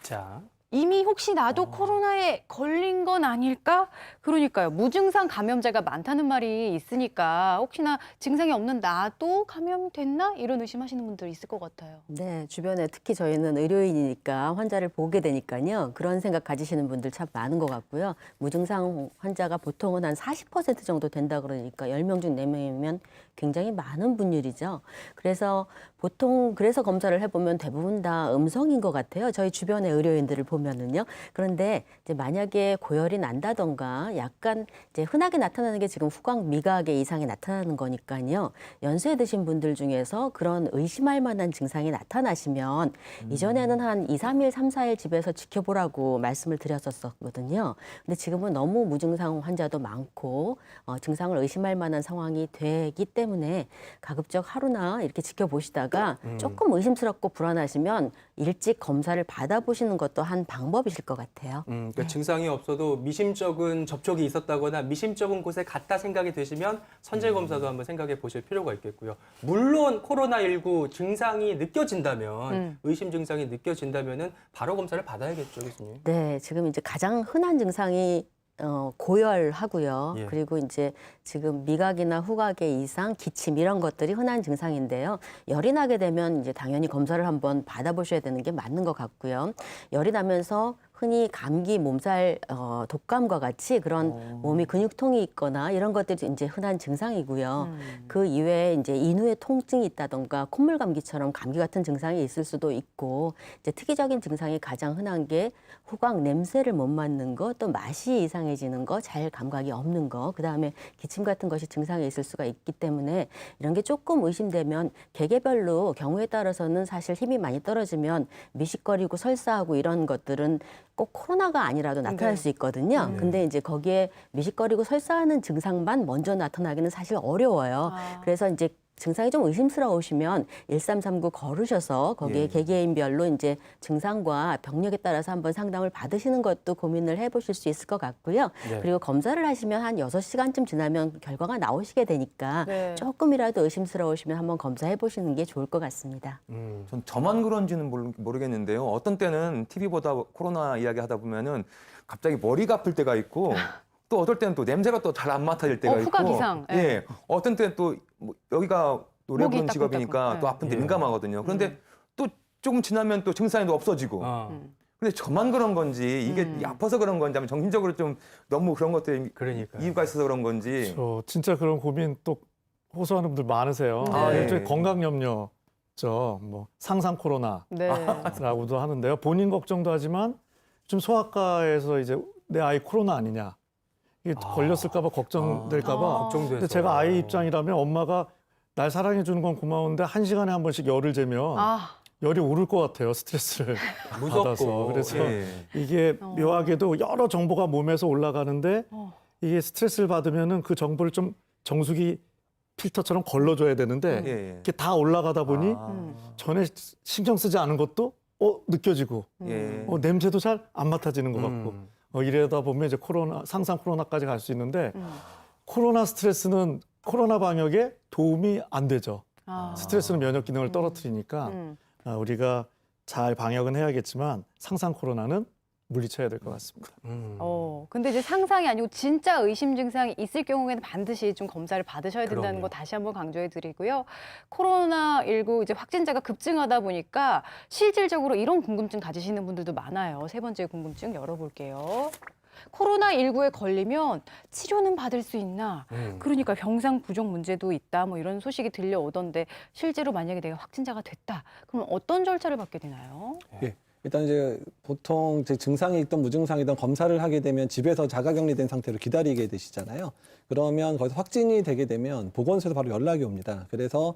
자, 이미 혹시 나도 코로나에 걸린 건 아닐까? 그러니까요. 무증상 감염자가 많다는 말이 있으니까 혹시나 증상이 없는 나도 감염됐나? 이런 의심하시는 분들 있을 것 같아요. 네, 주변에 특히 저희는 의료인이니까 환자를 보게 되니까요. 그런 생각 가지시는 분들 참 많은 것 같고요. 무증상 환자가 보통은 한 40% 정도 된다 그러니까 10명 중 4명이면 굉장히 많은 분율이죠. 그래서 그래서 검사를 해보면 대부분 다 음성인 것 같아요. 저희 주변의 의료인들을 보면은요. 그런데 이제 만약에 고열이 난다던가 약간 이제 흔하게 나타나는 게 지금 후각 미각의 이상이 나타나는 거니까요. 연세 드신 분들 중에서 그런 의심할 만한 증상이 나타나시면 이전에는 한 2, 3일, 3, 4일 집에서 지켜보라고 말씀을 드렸었거든요. 근데 지금은 너무 무증상 환자도 많고 증상을 의심할 만한 상황이 되기 때문에 가급적 하루나 이렇게 지켜보시다가 조금 의심스럽고 불안하시면 일찍 검사를 받아보시는 것도 한 방법이실 것 같아요. 그러니까 증상이 없어도 미심쩍은 접촉이 있었다거나 미심쩍은 곳에 갔다 생각이 되시면 선제 검사도 한번 생각해 보실 필요가 있겠고요. 물론 코로나19 증상이 느껴진다면 의심 증상이 느껴진다면은 바로 검사를 받아야겠죠, 교수님. 네, 지금 이제 가장 흔한 증상이 고열하고요. 예. 그리고 이제 지금 미각이나 후각의 이상, 기침 이런 것들이 흔한 증상인데요. 열이 나게 되면 이제 당연히 검사를 한번 받아보셔야 되는 게 맞는 것 같고요. 열이 나면서 흔히 감기, 몸살, 독감과 같이 그런 몸이 근육통이 있거나 이런 것들이 이제 흔한 증상이고요. 그 이외에 이제 인후에 통증이 있다던가 콧물 감기처럼 감기 같은 증상이 있을 수도 있고 이제 특이적인 증상이 가장 흔한 게 후각 냄새를 못 맡는 거, 또 맛이 이상해지는 거, 잘 감각이 없는 거, 그다음에 기침 같은 것이 증상이 있을 수가 있기 때문에 이런 게 조금 의심되면 개개별로 경우에 따라서는 사실 힘이 많이 떨어지면 미식거리고 설사하고 이런 것들은 꼭 코로나가 아니라도 나타날 수 있거든요. 근데 이제 거기에 미식거리고 설사하는 증상만 먼저 나타나기는 사실 어려워요. 그래서 이제 증상이 좀 의심스러우시면 1339 걸으셔서 거기에 개개인별로 이제 증상과 병력에 따라서 한번 상담을 받으시는 것도 고민을 해보실 수 있을 것 같고요. 네. 그리고 검사를 하시면 한 6시간쯤 지나면 결과가 나오시게 되니까 네. 조금이라도 의심스러우시면 한번 검사해 보시는 게 좋을 것 같습니다. 전 저만 그런지는 모르겠는데요. 어떤 때는 TV 보다 코로나 이야기 하다 보면은 갑자기 머리가 아플 때가 있고 또 어떨 때는 또 냄새가 또 잘 안 맡아질 때가 있고. 후각 이상. 예. 예. 어떤 때는 또 뭐 여기가 노래 목이 부르는 직업이니까 따끔따끔. 또 아픈데 예. 민감하거든요. 그런데 또 조금 지나면 또 증상이 또 없어지고. 근데 저만 그런 건지 이게 아파서 그런 건지 아니면 정신적으로 좀 너무 그런 것들이 그러니까요. 이유가 있어서 그런 건지. 진짜 그런 고민 또 호소하는 분들 많으세요. 아, 네. 일종의 건강 염려, 뭐 상상 코로나라고도 네. 하는데요. 본인 걱정도 하지만 좀 소아과에서 이제 내 아이 코로나 아니냐, 이게 걸렸을까봐 걱정될까봐. 걱정돼서. 근데 제가 아이 입장이라면 엄마가 날 사랑해 주는 건 고마운데 1시간에 한 번씩 열을 재면 열이 오를 것 같아요. 스트레스를 무섭고. 받아서. 그래서 예. 이게 묘하게도 여러 정보가 몸에서 올라가는데 이게 스트레스를 받으면은 그 정보를 좀 정수기 필터처럼 걸러줘야 되는데 예. 이렇게 다 올라가다 보니 아. 전에 신경 쓰지 않은 것도 느껴지고 예. 냄새도 잘 안 맡아지는 것 같고 이러다 보면 이제 상상 코로나까지 갈 수 있는데 코로나 스트레스는 코로나 방역에 도움이 안 되죠. 스트레스는 면역 기능을 떨어뜨리니까 우리가 잘 방역은 해야겠지만 상상 코로나는 물리쳐야 될 것 같습니다. 근데 이제 상상이 아니고 진짜 의심 증상이 있을 경우에는 반드시 좀 검사를 받으셔야 된다는 그럼요. 거 다시 한번 강조해 드리고요. 코로나19 이제 확진자가 급증하다 보니까 실질적으로 이런 궁금증 가지시는 분들도 많아요. 세 번째 궁금증 열어볼게요. 코로나19에 걸리면 치료는 받을 수 있나? 그러니까 병상 부족 문제도 있다. 뭐 이런 소식이 들려오던데 실제로 만약에 내가 확진자가 됐다. 그럼 어떤 절차를 받게 되나요? 예. 일단 이제 보통 이제 증상이 있던 무증상이든 검사를 하게 되면 집에서 자가격리된 상태로 기다리게 되시잖아요. 그러면 거기서 확진이 되게 되면 보건소에서 바로 연락이 옵니다. 그래서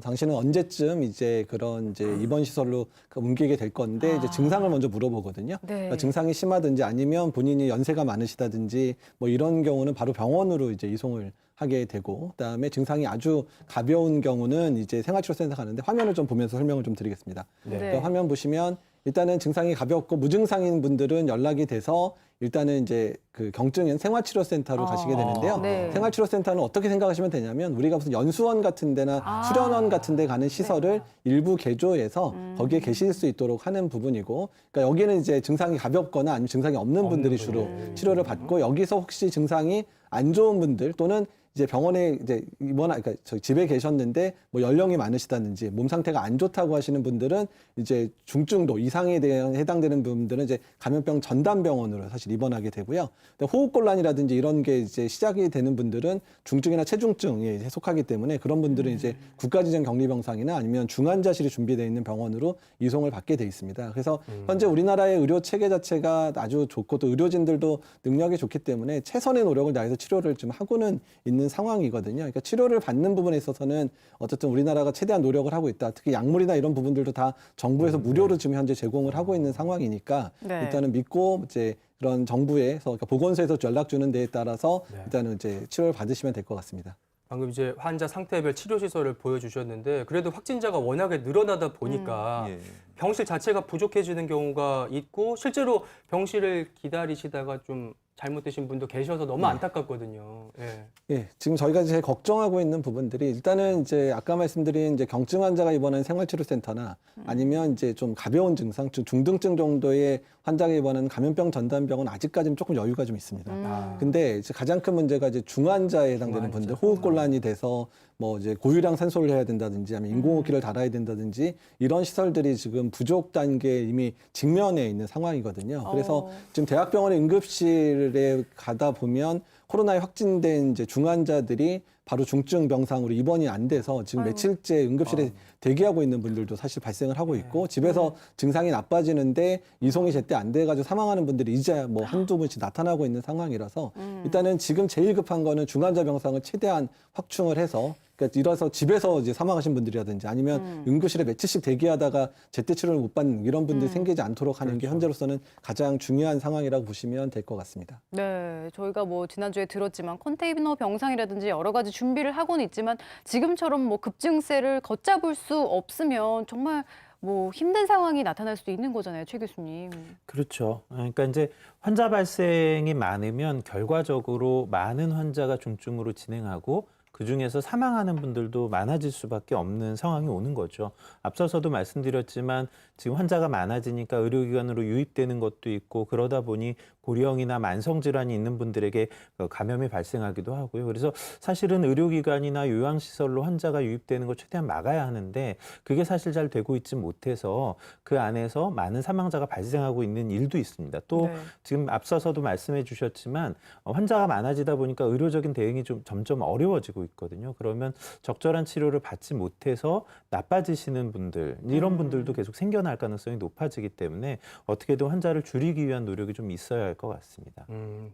당신은 언제쯤 이제 그런 이제 입원 시설로 옮기게 될 건데 이제 증상을 먼저 물어보거든요. 네. 그러니까 증상이 심하든지 아니면 본인이 연세가 많으시다든지 뭐 이런 경우는 바로 병원으로 이제 이송을 하게 되고, 그다음에 증상이 아주 가벼운 경우는 이제 생활치료센터 가는데 화면을 좀 보면서 설명을 좀 드리겠습니다. 네. 그러니까 화면 보시면 일단은 증상이 가볍고 무증상인 분들은 연락이 돼서 일단은 이제 그 경증인 생활치료센터로 가시게 되는데요. 네. 생활치료센터는 어떻게 생각하시면 되냐면 우리가 무슨 연수원 같은 데나 수련원 같은 데 가는 시설을 일부 개조해서 거기에 계실 수 있도록 하는 부분이고, 그러니까 여기는 이제 증상이 가볍거나 아니면 증상이 없는 분들이 주로 치료를 받고, 여기서 혹시 증상이 안 좋은 분들 또는 이제 병원에 이제 그러니까 저희 집에 계셨는데 뭐 연령이 많으시다든지 몸 상태가 안 좋다고 하시는 분들은 이제 중증도 이상에 대한 해당되는 분들은 이제 감염병 전담병원으로 사실 입원하게 되고요. 근데 호흡곤란이라든지 이런 게 이제 시작이 되는 분들은 중증이나 체중증에 속하기 때문에 그런 분들은 이제 국가지정 격리병상이나 아니면 중환자실이 준비되어 있는 병원으로 이송을 받게 돼 있습니다. 그래서 현재 우리나라의 의료 체계 자체가 아주 좋고 또 의료진들도 능력이 좋기 때문에 최선의 노력을 다해서 치료를 좀 하고는 있는 상황이거든요. 그러니까 치료를 받는 부분에 있어서는 어쨌든 우리나라가 최대한 노력을 하고 있다. 특히 약물이나 이런 부분들도 다 정부에서 무료로 지금 현재 제공을 하고 있는 상황이니까 네. 일단은 믿고 이제 그런 정부에서 그러니까 보건소에서 연락 주는 데에 따라서 네. 일단은 이제 치료를 받으시면 될 것 같습니다. 방금 이제 환자 상태별 치료 시설을 보여주셨는데 그래도 확진자가 워낙에 늘어나다 보니까 예. 병실 자체가 부족해지는 경우가 있고 실제로 병실을 기다리시다가 좀 잘못되신 분도 계셔서 너무 안타깝거든요. 예. 예, 지금 저희가 제일 걱정하고 있는 부분들이 일단은 이제 아까 말씀드린 이제 경증 환자가 입원한 생활치료센터나 아니면 이제 좀 가벼운 증상, 중등증 정도의 환자가 입원한 감염병 전담병은 아직까지는 조금 여유가 좀 있습니다. 근데 이제 가장 큰 문제가 이제 중환자에 해당되는 분들, 호흡곤란이 돼서 뭐 이제 고유량 산소를 해야 된다든지 아니면 인공호흡기를 달아야 된다든지 이런 시설들이 지금 부족 단계에 이미 직면해 있는 상황이거든요. 그래서 지금 대학병원의 응급실에 가다 보면 코로나에 확진된 이제 중환자들이 바로 중증 병상으로 입원이 안 돼서 지금 며칠째 응급실에 대기하고 있는 분들도 사실 발생을 하고 있고, 집에서 증상이 나빠지는데 이송이 제때 안 돼가지고 사망하는 분들이 이제 뭐 한두 분씩 나타나고 있는 상황이라서 일단은 지금 제일 급한 거는 중환자 병상을 최대한 확충을 해서, 그러니까 이래서 집에서 이제 사망하신 분들이라든지 아니면 응급실에 며칠씩 대기하다가 제때 치료를 못 받는 이런 분들이 생기지 않도록 하는 게 현재로서는 가장 중요한 상황이라고 보시면 될 것 같습니다. 네, 저희가 뭐 지난주에 들었지만 컨테이너 병상이라든지 여러 가지 준비를 하고는 있지만 지금처럼 뭐 급증세를 걷잡을 수 없으면 정말 뭐 힘든 상황이 나타날 수도 있는 거잖아요, 최 교수님. 그렇죠. 그러니까 이제 환자 발생이 많으면 결과적으로 많은 환자가 중증으로 진행하고 그중에서 사망하는 분들도 많아질 수밖에 없는 상황이 오는 거죠. 앞서서도 말씀드렸지만 지금 환자가 많아지니까 의료기관으로 유입되는 것도 있고, 그러다 보니 고령이나 만성질환이 있는 분들에게 감염이 발생하기도 하고요. 그래서 사실은 의료기관이나 요양시설로 환자가 유입되는 걸 최대한 막아야 하는데 그게 사실 잘 되고 있지 못해서 그 안에서 많은 사망자가 발생하고 있는 일도 있습니다. 또 네. 지금 앞서서도 말씀해 주셨지만 환자가 많아지다 보니까 의료적인 대응이 좀 점점 어려워지고 있거든요. 그러면 적절한 치료를 받지 못해서 나빠지시는 분들, 이런 분들도 계속 생겨날 가능성이 높아지기 때문에 어떻게든 환자를 줄이기 위한 노력이 좀 있어야 할 것 같습니다.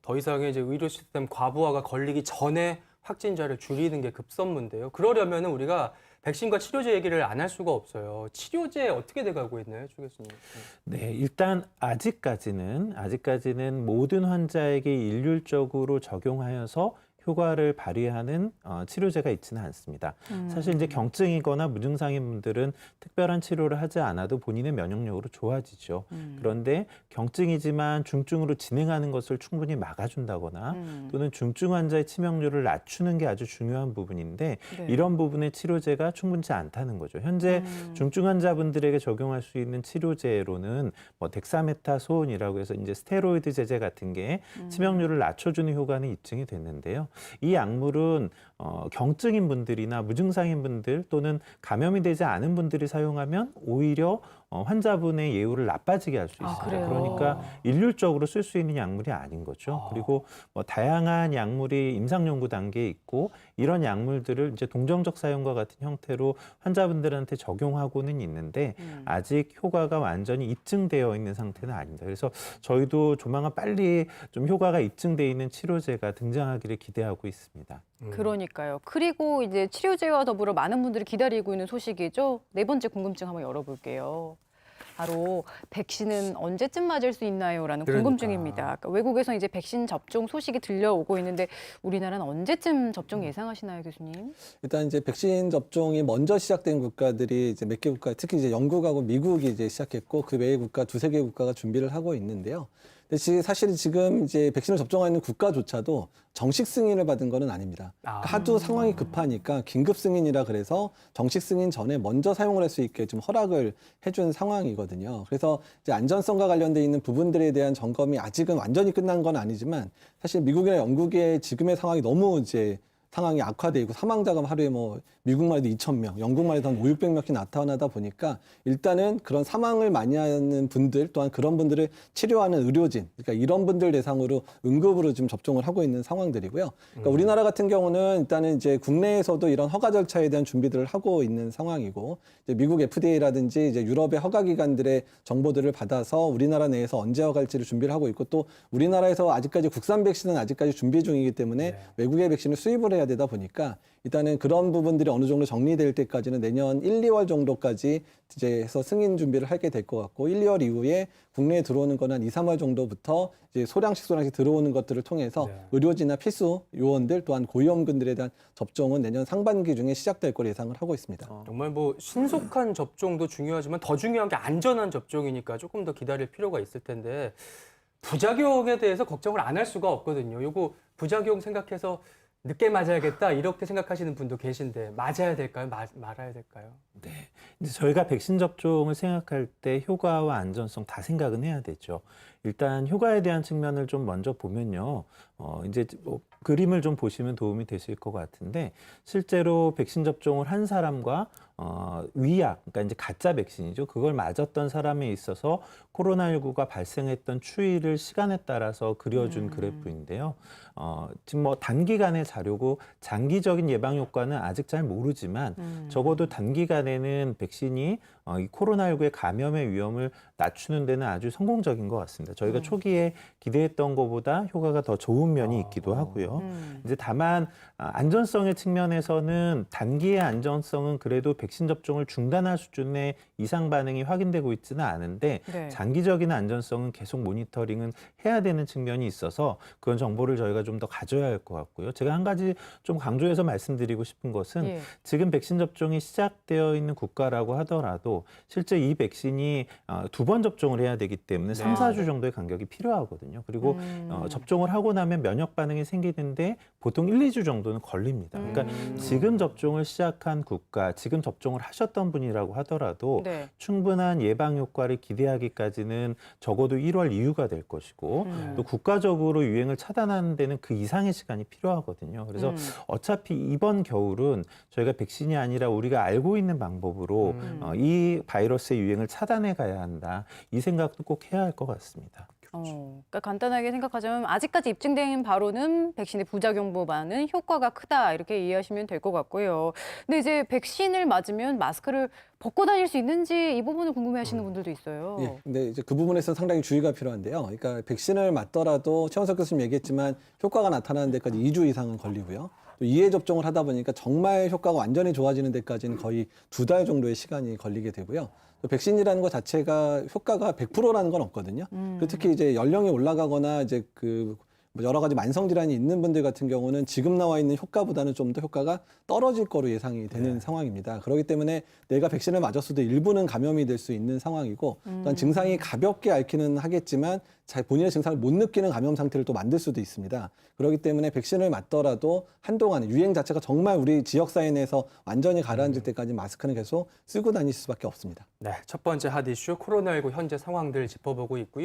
더 이상의 이제 의료 시스템 과부하가 걸리기 전에 확진자를 줄이는 게 급선무인데요. 그러려면 우리가 백신과 치료제 얘기를 안 할 수가 없어요. 치료제 어떻게 돼가고 있나요, 최 교수님? 네, 일단 아직까지는 모든 환자에게 일률적으로 적용하여서 효과를 발휘하는 치료제가 있지는 않습니다. 사실 이제 경증이거나 무증상인 분들은 특별한 치료를 하지 않아도 본인의 면역력으로 좋아지죠. 그런데 경증이지만 중증으로 진행하는 것을 충분히 막아준다거나 또는 중증 환자의 치명률을 낮추는 게 아주 중요한 부분인데 네. 이런 부분의 치료제가 충분치 않다는 거죠. 현재 중증 환자분들에게 적용할 수 있는 치료제로는 뭐 덱사메타소온이라고 해서 이제 스테로이드 제제 같은 게 치명률을 낮춰주는 효과는 입증이 됐는데요. 이 약물은 경증인 분들이나 무증상인 분들 또는 감염이 되지 않은 분들이 사용하면 오히려 환자분의 예후를 나빠지게 할 수 있습니다. 그래요? 그러니까 일률적으로 쓸 수 있는 약물이 아닌 거죠. 그리고 뭐 다양한 약물이 임상 연구 단계에 있고 이런 약물들을 이제 동정적 사용과 같은 형태로 환자분들한테 적용하고는 있는데 아직 효과가 완전히 입증되어 있는 상태는 아닙니다. 그래서 저희도 조만간 빨리 좀 효과가 입증되어 있는 치료제가 등장하기를 기대하고 있습니다. 그러니까요. 그리고 이제 치료제와 더불어 많은 분들이 기다리고 있는 소식이죠. 네 번째 궁금증 한번 열어볼게요. 바로 백신은 언제쯤 맞을 수 있나요?라는 그러니까. 궁금증입니다. 그러니까 외국에서 이제 백신 접종 소식이 들려오고 있는데 우리나라는 언제쯤 접종 예상하시나요, 교수님? 일단 이제 백신 접종이 먼저 시작된 국가들이 이제 몇 개 국가, 특히 이제 영국하고 미국이 이제 시작했고 그 외의 국가 두세 개 국가가 준비를 하고 있는데요. 근데 사실 지금 이제 백신을 접종하는 국가조차도 정식 승인을 받은 거는 아닙니다. 그러니까 하도 상황이 급하니까 긴급 승인이라 그래서 정식 승인 전에 먼저 사용을 할 수 있게 좀 허락을 해준 상황이거든요. 그래서 이제 안전성과 관련돼 있는 부분들에 대한 점검이 아직은 완전히 끝난 건 아니지만 사실 미국이나 영국의 지금의 상황이 너무 이제 상황이 악화되고 사망자가 하루에 뭐 미국만 해도 2,000명, 영국만 해도 한 500~600명씩 나타나다 보니까 일단은 그런 사망을 많이 하는 분들 또한 그런 분들을 치료하는 의료진, 그러니까 이런 분들 대상으로 응급으로 지금 접종을 하고 있는 상황들이고요. 그러니까 우리나라 같은 경우는 일단은 이제 국내에서도 이런 허가 절차에 대한 준비들을 하고 있는 상황이고 이제 미국 FDA라든지 이제 유럽의 허가기관들의 정보들을 받아서 우리나라 내에서 언제 허가할지를 준비를 하고 있고 또 우리나라에서 아직까지 국산 백신은 아직까지 준비 중이기 때문에 외국의 백신을 수입을 해야 되다 보니까 일단은 그런 부분들이 어느 정도 정리될 때까지는 내년 1, 2월 정도까지 이제 해서 승인 준비를 하게 될 것 같고 1, 2월 이후에 국내에 들어오는 건 한 2, 3월 정도부터 이제 소량씩 들어오는 것들을 통해서 의료진이나 필수 요원들 또한 고위험군들에 대한 접종은 내년 상반기 중에 시작될 걸 예상을 하고 있습니다. 정말 뭐 신속한 접종도 중요하지만 더 중요한 게 안전한 접종이니까 조금 더 기다릴 필요가 있을 텐데 부작용에 대해서 걱정을 안 할 수가 없거든요. 요거 부작용 생각해서 늦게 맞아야겠다 이렇게 생각하시는 분도 계신데 맞아야 될까요? 말아야 될까요? 네. 이제 저희가 백신 접종을 생각할 때 효과와 안전성 다 생각은 해야 되죠. 일단 효과에 대한 측면을 좀 먼저 보면요. 이제 뭐 그림을 좀 보시면 도움이 되실 것 같은데 실제로 백신 접종을 한 사람과 위약, 그러니까 이제 가짜 백신이죠. 그걸 맞았던 사람에 있어서 코로나19가 발생했던 추이를 시간에 따라서 그려준 그래프인데요. 지금 뭐 단기간의 자료고 장기적인 예방 효과는 아직 잘 모르지만 적어도 단기간에는 백신이 이 코로나19의 감염의 위험을 낮추는 데는 아주 성공적인 것 같습니다. 저희가 초기에 기대했던 것보다 효과가 더 좋은 면이 있기도 하고요. 이제 다만 안전성의 측면에서는 단기의 안전성은 그래도 백신 접종을 중단할 수준의 이상 반응이 확인되고 있지는 않은데 네. 장기적인 안전성은 계속 모니터링은 해야 되는 측면이 있어서 그런 정보를 저희가 좀 더 가져야 할 것 같고요. 제가 한 가지 좀 강조해서 말씀드리고 싶은 것은 예. 지금 백신 접종이 시작되어 있는 국가라고 하더라도 실제 이 백신이 2번 접종을 해야 되기 때문에 3, 4주 정도의 간격이 필요하거든요. 그리고 접종을 하고 나면 면역 반응이 생기는데 보통 1, 2주 정도는 걸립니다. 그러니까 지금 접종을 시작한 국가, 지금 접종을 하셨던 분이라고 하더라도 네. 충분한 예방 효과를 기대하기까지는 적어도 1월 이후가 될 것이고 또 국가적으로 유행을 차단하는 데는 그 이상의 시간이 필요하거든요. 그래서 어차피 이번 겨울은 저희가 백신이 아니라 우리가 알고 있는 방법으로 이 바이러스의 유행을 차단해 가야 한다. 이 생각도 꼭 해야 할 것 같습니다. 그러니까 간단하게 생각하자면 아직까지 입증된 바로는 백신의 부작용보다는 효과가 크다 이렇게 이해하시면 될 것 같고요. 근데 이제 백신을 맞으면 마스크를 벗고 다닐 수 있는지 이 부분을 궁금해하시는 분들도 있어요. 예, 근데 이제 그 부분에서 상당히 주의가 필요한데요. 그러니까 백신을 맞더라도 최원석 교수님 얘기했지만 효과가 나타나는 데까지 2주 이상은 걸리고요. 또 2회 접종을 하다 보니까 정말 효과가 완전히 좋아지는 데까지는 거의 2달 정도의 시간이 걸리게 되고요. 또 백신이라는 것 자체가 효과가 100%라는 건 없거든요. 그 특히 이제 연령이 올라가거나 이제 그 여러 가지 만성 질환이 있는 분들 같은 경우는 지금 나와 있는 효과보다는 좀 더 효과가 떨어질 거로 예상이 되는 상황입니다. 그렇기 때문에 내가 백신을 맞았어도 일부는 감염이 될 수 있는 상황이고 또한 증상이 가볍게 앓기는 하겠지만 본인의 증상을 못 느끼는 감염 상태를 또 만들 수도 있습니다. 그렇기 때문에 백신을 맞더라도 한동안 유행 자체가 정말 우리 지역사회 내에서 완전히 가라앉을 때까지 마스크는 계속 쓰고 다닐 수밖에 없습니다. 네, 첫 번째 핫 이슈 코로나19 현재 상황들 짚어보고 있고요.